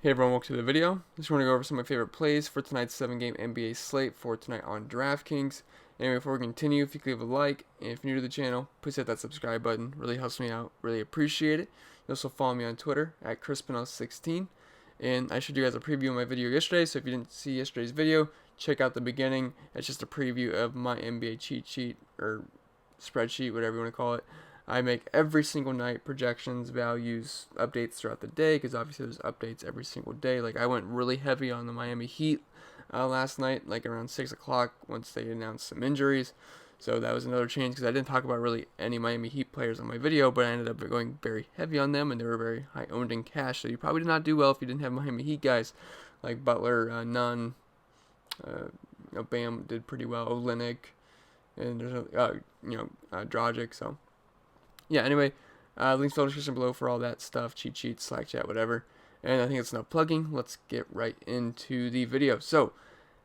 Hey everyone, welcome to the video. Just want to go over some of my favorite plays for tonight's 7-game NBA slate for tonight on Draftkings. Anyway, before we continue, if you could leave a like, and if you're new to the channel, please hit that subscribe button. Really helps me out. Really appreciate it. You also follow me on Twitter at Crispinel16. And I showed you guys a preview of my video yesterday, so if you didn't see yesterday's video, check out the beginning. It's just a preview of my NBA cheat sheet, or spreadsheet, whatever you want to call it. I make every single night projections, values, updates throughout the day, because obviously there's updates every single day. Like I went really heavy on the Miami Heat last night, like around 6 o'clock once they announced some injuries. So that was another change because I didn't talk about really any Miami Heat players on my video, but I ended up going very heavy on them, and they were very high owned in cash. So you probably did not do well if you didn't have Miami Heat guys like Butler, Nunn, Bam did pretty well, Olynyk, and there's Dragic. So yeah, anyway, links in the description below for all that stuff, cheat sheets, Slack chat, whatever. And I think it's enough plugging. Let's get right into the video. So,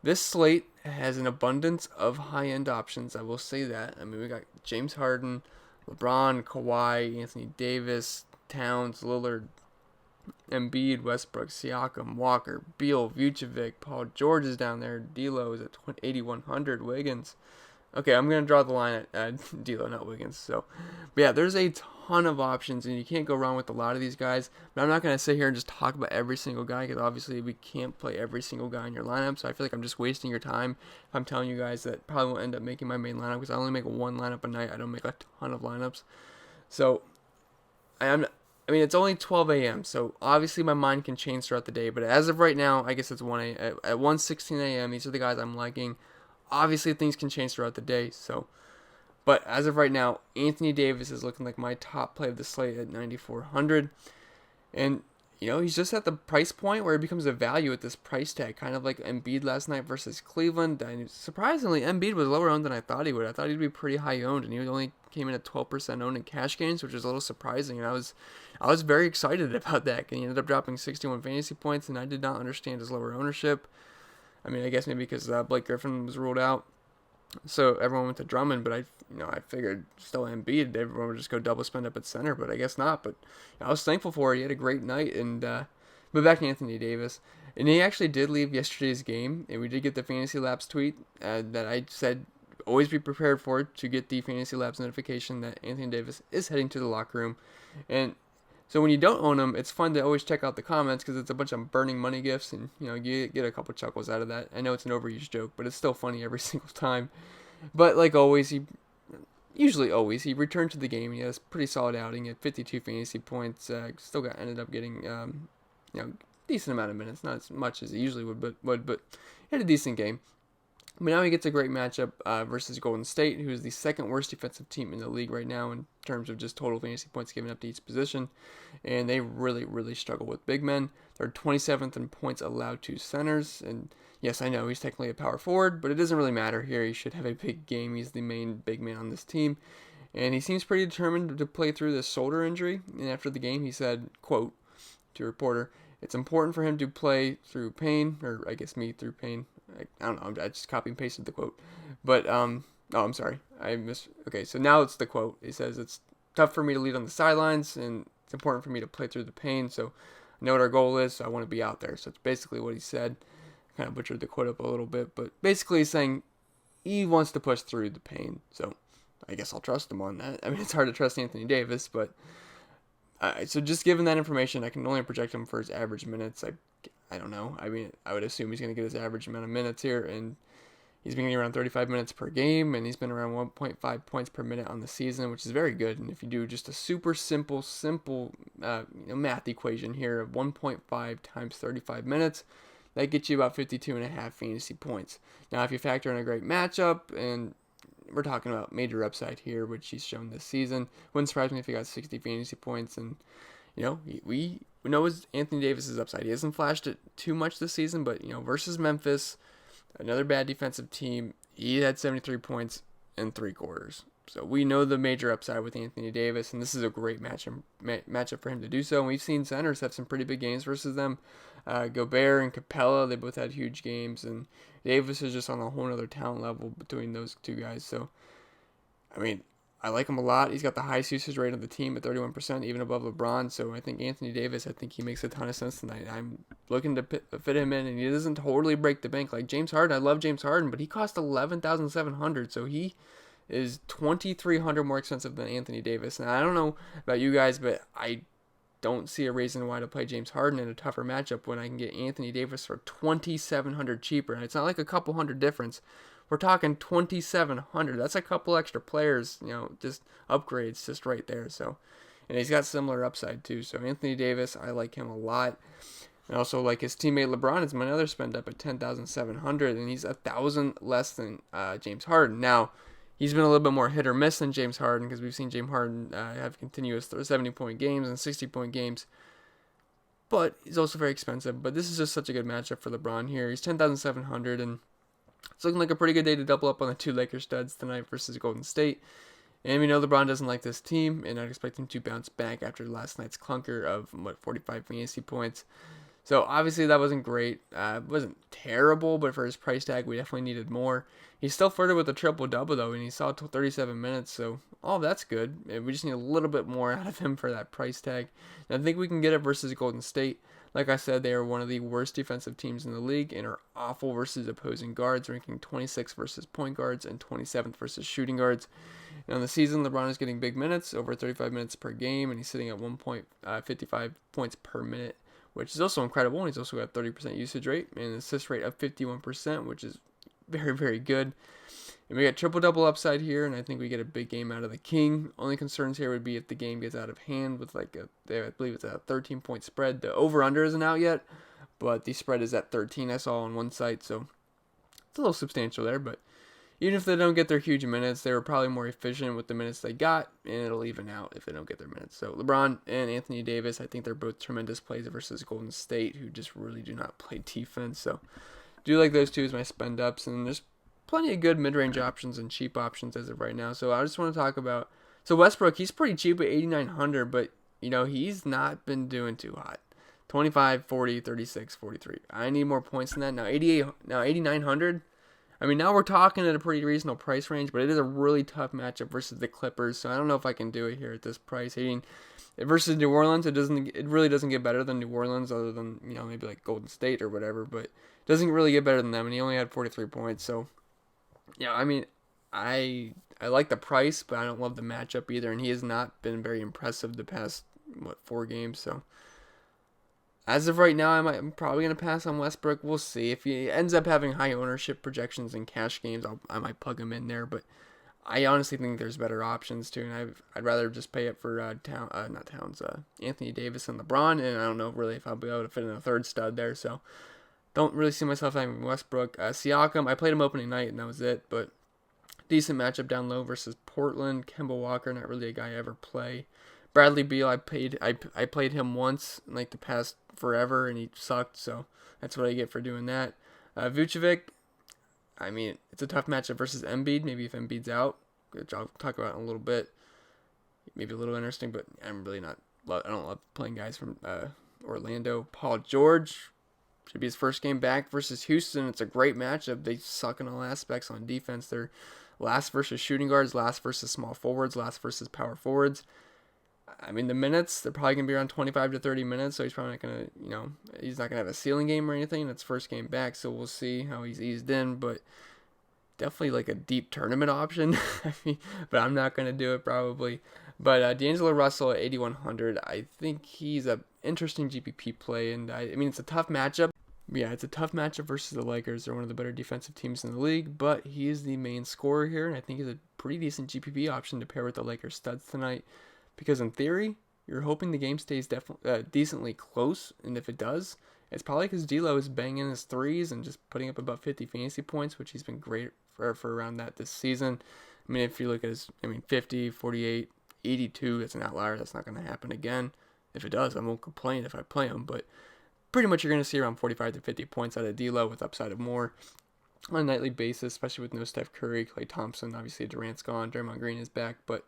this slate has an abundance of high-end options, I will say that. I mean, we got James Harden, LeBron, Kawhi, Anthony Davis, Towns, Lillard, Embiid, Westbrook, Siakam, Walker, Beal, Vucevic, Paul George is down there, D'Lo is at 8,100, Wiggins. Okay, I'm going to draw the line at D'Lo, not Wiggins. So, but yeah, there's a ton of options, and you can't go wrong with a lot of these guys. But I'm not going to sit here and just talk about every single guy, because obviously we can't play every single guy in your lineup. So I feel like I'm just wasting your time if I'm telling you guys that probably won't end up making my main lineup, because I only make one lineup a night. I don't make a ton of lineups. So, I mean, it's only 12 a.m., so obviously my mind can change throughout the day. But as of right now, I guess it's 1 a.m. At 1:16 a.m., these are the guys I'm liking. Obviously, things can change throughout the day, so. But as of right now, Anthony Davis is looking like my top play of the slate at 9,400. And, he's just at the price point where it becomes a value at this price tag, kind of like Embiid last night versus Cleveland. And surprisingly, Embiid was lower owned than I thought he would. I thought he'd be pretty high owned, and he only came in at 12% owned in cash gains, which is a little surprising. And I was very excited about that. And he ended up dropping 61 fantasy points, and I did not understand his lower ownership. I mean, I guess maybe because Blake Griffin was ruled out, so everyone went to Drummond. But I figured still Embiid, everyone would just go double spend up at center, but I guess not. But I was thankful for it. He had a great night, and but back to Anthony Davis, and he actually did leave yesterday's game, and we did get the Fantasy Labs tweet that I said always be prepared for to get the Fantasy Labs notification that Anthony Davis is heading to the locker room, and. So when you don't own them, it's fun to always check out the comments because it's a bunch of burning money gifts, and you get a couple chuckles out of that. I know it's an overused joke, but it's still funny every single time. But like always, he returned to the game. He has a pretty solid outing at 52 fantasy points. Ended up getting decent amount of minutes, not as much as he usually would, but he had a decent game. But now he gets a great matchup versus Golden State, who is the second worst defensive team in the league right now in terms of just total fantasy points given up to each position. And they really, really struggle with big men. They're 27th in points allowed to centers. And yes, I know he's technically a power forward, but it doesn't really matter here. He should have a big game. He's the main big man on this team. And he seems pretty determined to play through this shoulder injury. And after the game, he said, quote, to a reporter, "It's important for him to play through pain," or I guess me through pain. I don't know. I just copy and pasted the quote. But, I'm sorry. Okay, so now it's the quote. He says, "It's tough for me to lead on the sidelines, and it's important for me to play through the pain. So I know what our goal is, so I want to be out there." So it's basically what he said. Kind of butchered the quote up a little bit. But basically he's saying he wants to push through the pain. So I guess I'll trust him on that. I mean, it's hard to trust Anthony Davis, but... so just given that information, I can only project him for his average minutes. I don't know. I mean, I would assume he's going to get his average amount of minutes here, and he's been getting around 35 minutes per game, and he's been around 1.5 points per minute on the season, which is very good. And if you do just a super simple math equation here of 1.5 times 35 minutes, that gets you about 52.5 fantasy points. Now, if you factor in a great matchup, and we're talking about major upside here, which he's shown this season, wouldn't surprise me if he got 60 fantasy points, and we know Anthony Davis's upside. He hasn't flashed it too much this season, but versus Memphis, another bad defensive team, he had 73 points in 3 quarters. So we know the major upside with Anthony Davis, and this is a great matchup for him to do so. And we've seen centers have some pretty big games versus them. Gobert and Capella, they both had huge games, and Davis is just on a whole other talent level between those two guys. So, I mean, I like him a lot. He's got the highest usage rate of the team at 31%, even above LeBron. So I think Anthony Davis, I think he makes a ton of sense tonight. I'm looking to fit him in, and he doesn't totally break the bank like James Harden. I love James Harden, but he cost $11,700, so he is $2,300 more expensive than Anthony Davis. And I don't know about you guys, but I don't see a reason why to play James Harden in a tougher matchup when I can get Anthony Davis for $2,700 cheaper. And it's not like a couple hundred difference. We're talking $2,700. That's a couple extra players, just upgrades just right there. So, and he's got similar upside too. So Anthony Davis, I like him a lot. And also like his teammate LeBron is my other spend up at $10,700, and he's $1,000 less than James Harden. Now, he's been a little bit more hit or miss than James Harden because we've seen James Harden have continuous 70-point games and 60-point games. But he's also very expensive. But this is just such a good matchup for LeBron here. He's $10,700, and it's looking like a pretty good day to double up on the two Lakers studs tonight versus Golden State. And we know LeBron doesn't like this team, and I'd expect him to bounce back after last night's clunker of, 45 fantasy points. So obviously that wasn't great. It wasn't terrible, but for his price tag, we definitely needed more. He still flirted with a triple-double, though, and he saw 37 minutes, so all that's good. We just need a little bit more out of him for that price tag. And I think we can get it versus Golden State. Like I said, they are one of the worst defensive teams in the league and are awful versus opposing guards, ranking 26th versus point guards and 27th versus shooting guards. And on the season, LeBron is getting big minutes, over 35 minutes per game, and he's sitting at 1.55 points per minute, which is also incredible. And he's also got 30% usage rate and an assist rate of 51%, which is very, very good. And we got triple-double upside here, and I think we get a big game out of the King. Only concerns here would be if the game gets out of hand with I believe it's a 13-point spread. The over-under isn't out yet, but the spread is at 13 I saw on one site, so it's a little substantial there. But even if they don't get their huge minutes, they were probably more efficient with the minutes they got, and it'll even out if they don't get their minutes. So LeBron and Anthony Davis, I think they're both tremendous plays versus Golden State, who just really do not play defense. So do like those two as my spend-ups, and there's plenty of good mid-range options and cheap options as of right now. So I just want to talk about, so Westbrook, he's pretty cheap at $8,900, but he's not been doing too hot. 25, 40, 36, 43. I need more points than that. Now 8,900. I mean, now we're talking at a pretty reasonable price range, but it is a really tough matchup versus the Clippers. So I don't know if I can do it here at this price. Versus New Orleans, it really doesn't get better than New Orleans, other than maybe like Golden State or whatever, but it doesn't really get better than them. And he only had 43 points, so yeah, I mean, I like the price, but I don't love the matchup either, and he has not been very impressive the past 4 games. So as of right now, I'm probably gonna pass on Westbrook. We'll see if he ends up having high ownership projections in cash games. I might plug him in there, but I honestly think there's better options too, and I'd rather just pay up for Anthony Davis and LeBron, and I don't know really if I'll be able to fit in a third stud there. So don't really see myself having Westbrook. Siakam, I played him opening night, and that was it. But decent matchup down low versus Portland. Kemba Walker, not really a guy I ever play. Bradley Beal, I played him once, like the past forever, and he sucked. So that's what I get for doing that. Vucevic, I mean, it's a tough matchup versus Embiid. Maybe if Embiid's out, which I'll talk about in a little bit. Maybe a little interesting, but I'm really not. I don't love playing guys from Orlando. Paul George should be his first game back versus Houston. It's a great matchup. They suck in all aspects on defense. They're last versus shooting guards, last versus small forwards, last versus power forwards. I mean, the minutes, they're probably going to be around 25 to 30 minutes, so he's probably not going to, he's not going to have a ceiling game or anything. It's first game back, so we'll see how he's eased in, but definitely like a deep tournament option. But I'm not going to do it probably. But D'Angelo Russell at 8,100, I think he's an interesting GPP play, and I mean, it's a tough matchup. Yeah, it's a tough matchup versus the Lakers. They're one of the better defensive teams in the league, but he is the main scorer here, and I think he's a pretty decent GPP option to pair with the Lakers studs tonight. Because in theory, you're hoping the game stays decently close, and if it does, it's probably because D'Lo is banging his threes and just putting up about 50 fantasy points, which he's been great for around that this season. I mean, if you look at his, 50, 48, 82, that's an outlier. That's not going to happen again. If it does, I won't complain if I play him, but pretty much you're going to see around 45 to 50 points out of D'Lo with upside of more on a nightly basis, especially with no Steph Curry, Klay Thompson. Obviously, Durant's gone. Draymond Green is back, but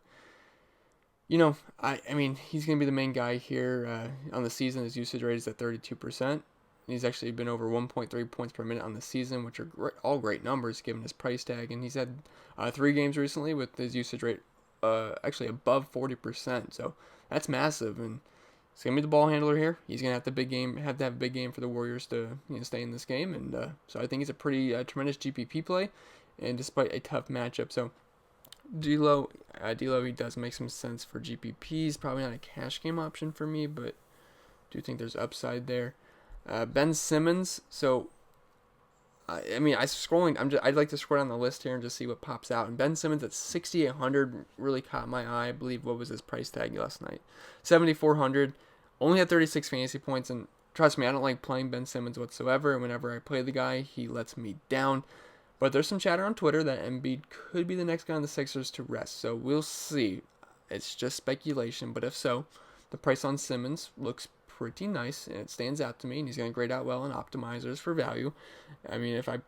I mean, he's going to be the main guy here on the season. His usage rate is at 32%. He's actually been over 1.3 points per minute on the season, which are all great numbers given his price tag. And he's had 3 games recently with his usage rate actually above 40%. So that's massive, and it's gonna be the ball handler here. He's gonna have to have a big game for the Warriors to stay in this game, and so I think he's a pretty tremendous GPP play, and despite a tough matchup. So D'Lo, he does make some sense for GPPs. Probably not a cash game option for me, but do think there's upside there. Ben Simmons. So I'd like to scroll down the list here and just see what pops out. And Ben Simmons at 6,800 really caught my eye. I believe, what was his price tag last night? 7,400. Only had 36 fantasy points, and trust me, I don't like playing Ben Simmons whatsoever. And whenever I play the guy, he lets me down. But there's some chatter on Twitter that Embiid could be the next guy on the Sixers to rest. So we'll see. It's just speculation, but if so, the price on Simmons looks pretty nice, and it stands out to me, and he's going to grade out well in optimizers for value. I mean, if I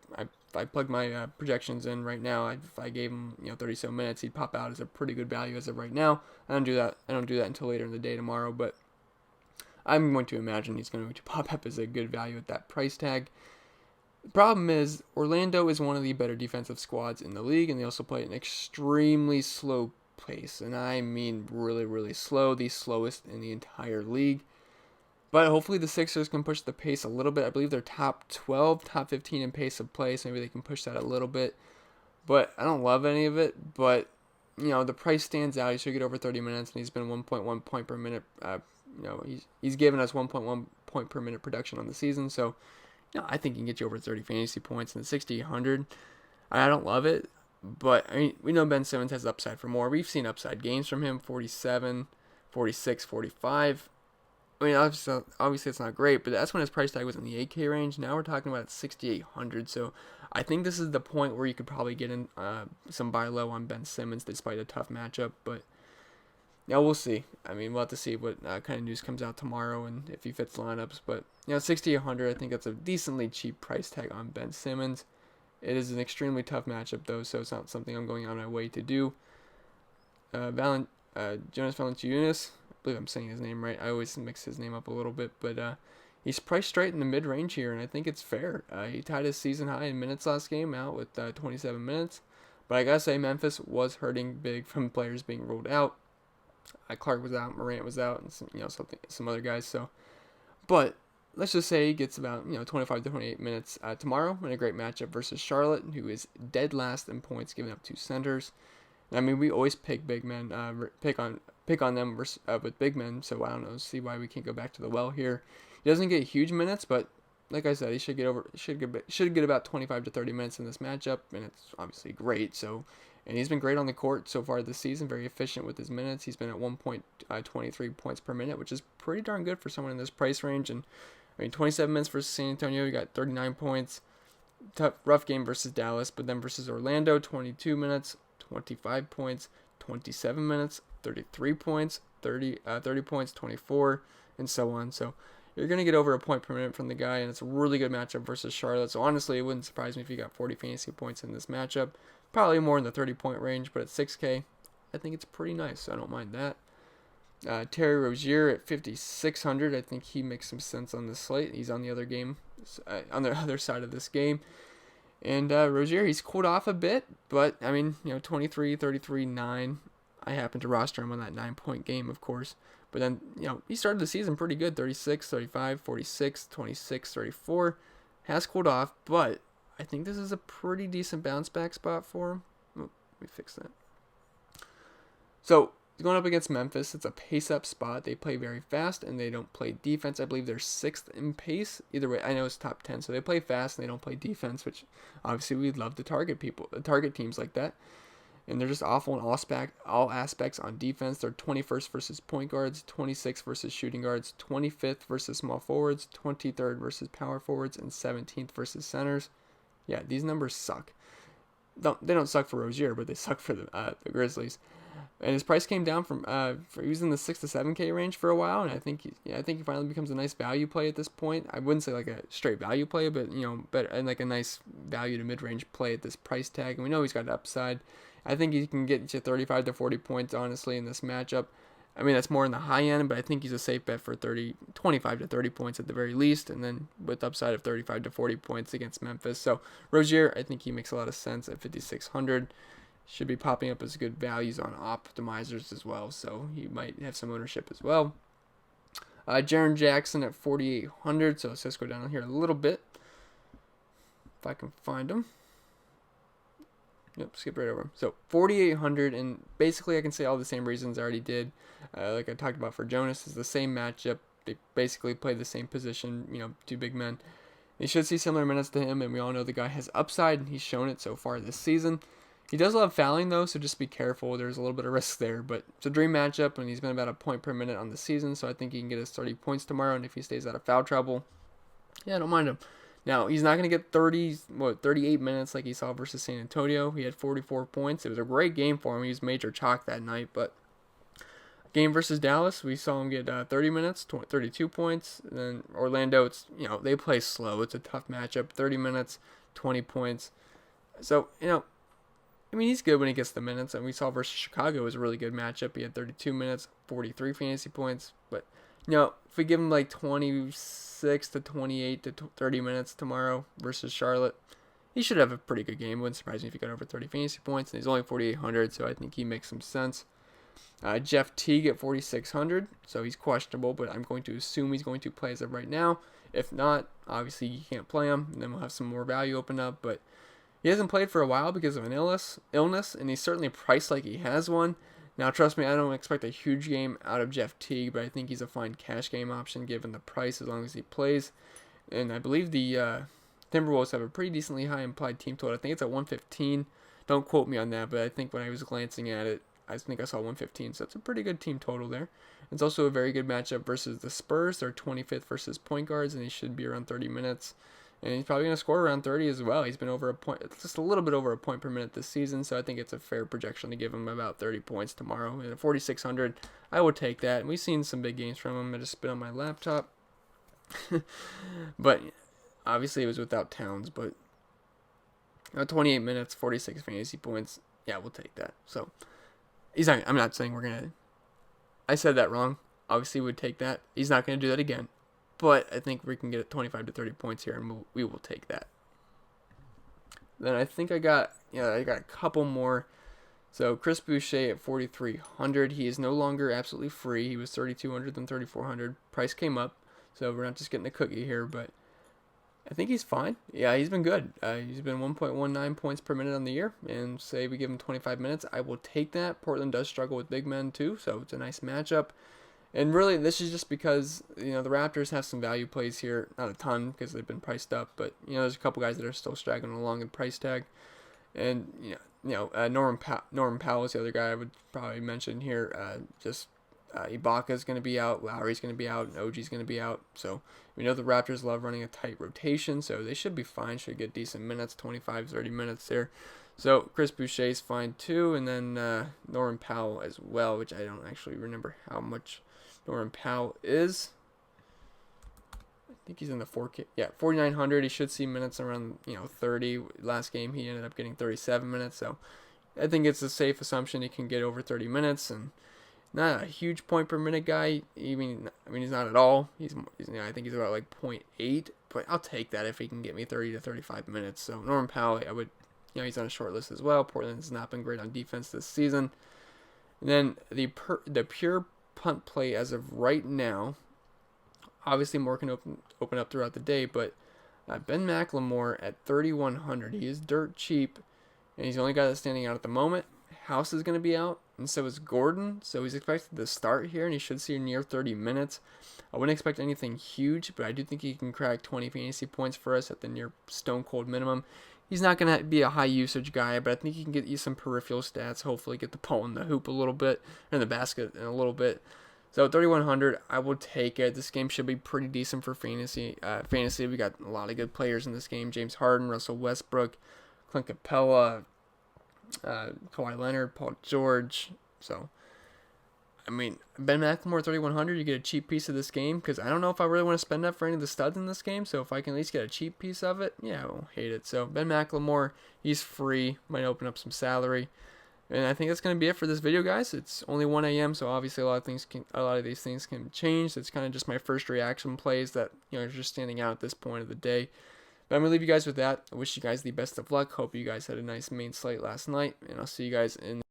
plug my projections in right now, if I gave him 30 so minutes, he'd pop out as a pretty good value as of right now. I don't do that until later in the day tomorrow, but I'm going to imagine he's going to pop up as a good value at that price tag. The problem is Orlando is one of the better defensive squads in the league, and they also play at an extremely slow pace, and I mean really, really slow, the slowest in the entire league. But hopefully the Sixers can push the pace a little bit. I believe they're top 12, top 15 in pace of play, so maybe they can push that a little bit. But I don't love any of it. But, the price stands out. He should get over 30 minutes, and he's been 1.1 point per minute. He's given us 1.1 point per minute production on the season. So, I think he can get you over 30 fantasy points. And the 6,800, I don't love it. But, I mean, we know Ben Simmons has upside for more. We've seen upside games from him, 47, 46, 45. I mean, obviously it's not great, but that's when his price tag was in the 8K range. Now we're talking about 6,800. So I think this is the point where you could probably get in some buy low on Ben Simmons despite a tough matchup. But yeah, we'll see. I mean, we'll have to see what kind of news comes out tomorrow and if he fits lineups. But 6,800, I think that's a decently cheap price tag on Ben Simmons. It is an extremely tough matchup though, so it's not something I'm going out of my way to do. Jonas Valanciunas. I believe I'm saying his name right. I always mix his name up a little bit, but he's priced straight in the mid-range here, and I think it's fair. He tied his season high in minutes last game out with 27 minutes, but I gotta say Memphis was hurting big from players being ruled out. Clark was out, Morant was out, and some other guys. So, but let's just say he gets about 25 to 28 minutes tomorrow in a great matchup versus Charlotte, who is dead last in points, giving up 2 centers. I mean, we always pick big men, pick on them with big men, so I don't know, see why we can't go back to the well here. He doesn't get huge minutes, but like I said, he should get about 25 to 30 minutes in this matchup, and it's obviously great. So, and he's been great on the court so far this season, very efficient with his minutes. He's been at 1.23 points per minute, which is pretty darn good for someone in this price range. And I mean, 27 minutes versus San Antonio, he got 39 points. Tough, rough game versus Dallas, but then versus Orlando, 22 minutes. 25 points, 27 minutes, 33 points, 30 points, 24, and so on. So you're going to get over a point per minute from the guy, and it's a really good matchup versus Charlotte. So honestly, it wouldn't surprise me if you got 40 fantasy points in this matchup. Probably more in the 30-point range, but at 6K, I think it's pretty nice. So I don't mind that. Terry Rozier at 5,600. I think he makes some sense on this slate. He's on the other side of this game. And Rozier, he's cooled off a bit, but, I mean, 23, 33, 9. I happen to roster him on that 9-point game, of course. But then, he started the season pretty good, 36, 35, 46, 26, 34. Has cooled off, but I think this is a pretty decent bounce back spot for him. Oh, let me fix that. So, going up against Memphis, it's a pace-up spot. They play very fast, and they don't play defense. I believe they're 6th in pace. Either way, I know it's top 10, so they play fast, and they don't play defense, which obviously we'd love to target teams like that. And they're just awful in all aspects on defense. They're 21st versus point guards, 26th versus shooting guards, 25th versus small forwards, 23rd versus power forwards, and 17th versus centers. Yeah, these numbers suck. They don't suck for Rozier, but they suck for the Grizzlies. And his price came down from he was in the 6 to 7K range for a while, and I think he finally becomes a nice value play at this point. I wouldn't say like a straight value play, but better and like a nice value to mid range play at this price tag. And we know he's got upside. I think he can get you 35 to 40 points honestly in this matchup. I mean, that's more in the high end, but I think he's a safe bet for 25 to 30 points at the very least, and then with upside of 35 to 40 points against Memphis. So Rozier, I think he makes a lot of sense at 5,600. should be popping up as good values on optimizers as well, so he might have some ownership as well. Jaren Jackson at 4,800, so let's just go down here a little bit if I can find him. Yep, skip right over him. So 4,800, and basically I can say all the same reasons I already did. Like I talked about for Jonas, is the same matchup. They basically play the same position, two big men. They should see similar minutes to him, and we all know the guy has upside, and he's shown it so far this season. He does love fouling, though, so just be careful. There's a little bit of risk there, but it's a dream matchup, and he's been about a point per minute on the season, so I think he can get his 30 points tomorrow, and if he stays out of foul trouble, yeah, I don't mind him. Now, he's not going to get 38 minutes like he saw versus San Antonio. He had 44 points. It was a great game for him. He was major chalk that night, but game versus Dallas, we saw him get 30 minutes, 32 points. And then Orlando, it's they play slow. It's a tough matchup. 30 minutes, 20 points. So, he's good when he gets the minutes. And we saw versus Chicago, it was a really good matchup. He had 32 minutes, 43 fantasy points. But, if we give him like 26 to 28 to 30 minutes tomorrow versus Charlotte, he should have a pretty good game. Wouldn't surprise me if he got over 30 fantasy points. And he's only 4,800, so I think he makes some sense. Jeff Teague at 4,600, so he's questionable, but I'm going to assume he's going to play as of right now. If not, obviously you can't play him, and then we'll have some more value open up. But he hasn't played for a while because of an illness, and he's certainly priced like he has one. Now, trust me, I don't expect a huge game out of Jeff Teague, but I think he's a fine cash game option given the price as long as he plays. And I believe the Timberwolves have a pretty decently high implied team total. I think it's at 115. Don't quote me on that, but I think when I was glancing at it, I think I saw 115, so that's a pretty good team total there. It's also a very good matchup versus the Spurs. They're 25th versus point guards, and he should be around 30 minutes. And he's probably going to score around 30 as well. He's been over a point, just a little bit over a point per minute this season, so I think it's a fair projection to give him about 30 points tomorrow. And at 4,600, I would take that. And we've seen some big games from him. I just spit on my laptop. But obviously it was without Towns, but 28 minutes, 46 fantasy points. Yeah, we'll take that. So I'm not saying we're going to. I said that wrong. Obviously, we'd take that. He's not going to do that again. But I think we can get 25 to 30 points here, and we will take that. Then I think I got a couple more. So Chris Boucher at 4,300. He is no longer absolutely free. He was 3,200 then 3,400. Price came up, so we're not just getting a cookie here, but I think he's fine. Yeah, he's been good. He's been 1.19 points per minute on the year, and say we give him 25 minutes, I will take that. Portland does struggle with big men too, so it's a nice matchup. And really, this is just because, the Raptors have some value plays here. Not a ton, because they've been priced up. But, there's a couple guys that are still straggling along in price tag. And, Norman Powell is the other guy I would probably mention here. Ibaka's going to be out. Lowry's going to be out. And OG's going to be out. So, we know the Raptors love running a tight rotation. So, they should be fine. Should get decent minutes, 25, 30 minutes there. So, Chris Boucher's fine too. And then Norman Powell as well, which I don't actually remember how much Norman Powell is. I think he's in the 4K. Yeah, 4,900. He should see minutes around 30. Last game he ended up getting 37 minutes. So I think it's a safe assumption he can get over 30 minutes, and not a huge point per minute guy. He's not at all. He's I think he's about like 0.8, but I'll take that if he can get me 30 to 35 minutes. So Norman Powell, I would, he's on a short list as well. Portland has not been great on defense this season. And then the pure punt play as of right now, obviously more can open up throughout the day, but Ben McLemore at 3,100. He is dirt cheap, and he's the only guy that's standing out at the moment. House is going to be out, and so is Gordon, so he's expected to start here, and he should see near 30 minutes. I wouldn't expect anything huge, but I do think he can crack 20 fantasy points for us at the near stone cold minimum. He's not going to be a high usage guy, but I think he can get you some peripheral stats, hopefully get the ball in the hoop a little bit, or in the basket in a little bit. So 3,100, I will take it. This game should be pretty decent for fantasy. We got a lot of good players in this game. James Harden, Russell Westbrook, Clint Capella, Kawhi Leonard, Paul George. So, Ben McLemore 3,100, you get a cheap piece of this game, because I don't know if I really want to spend that for any of the studs in this game, so if I can at least get a cheap piece of it, yeah, I won't hate it. So Ben McLemore, he's free, might open up some salary, and I think that's going to be it for this video, guys. It's only 1 a.m., so obviously a lot of these things can change. It's kind of just my first reaction plays that, are just standing out at this point of the day. But I'm going to leave you guys with that. I wish you guys the best of luck. Hope you guys had a nice main slate last night. And I'll see you guys in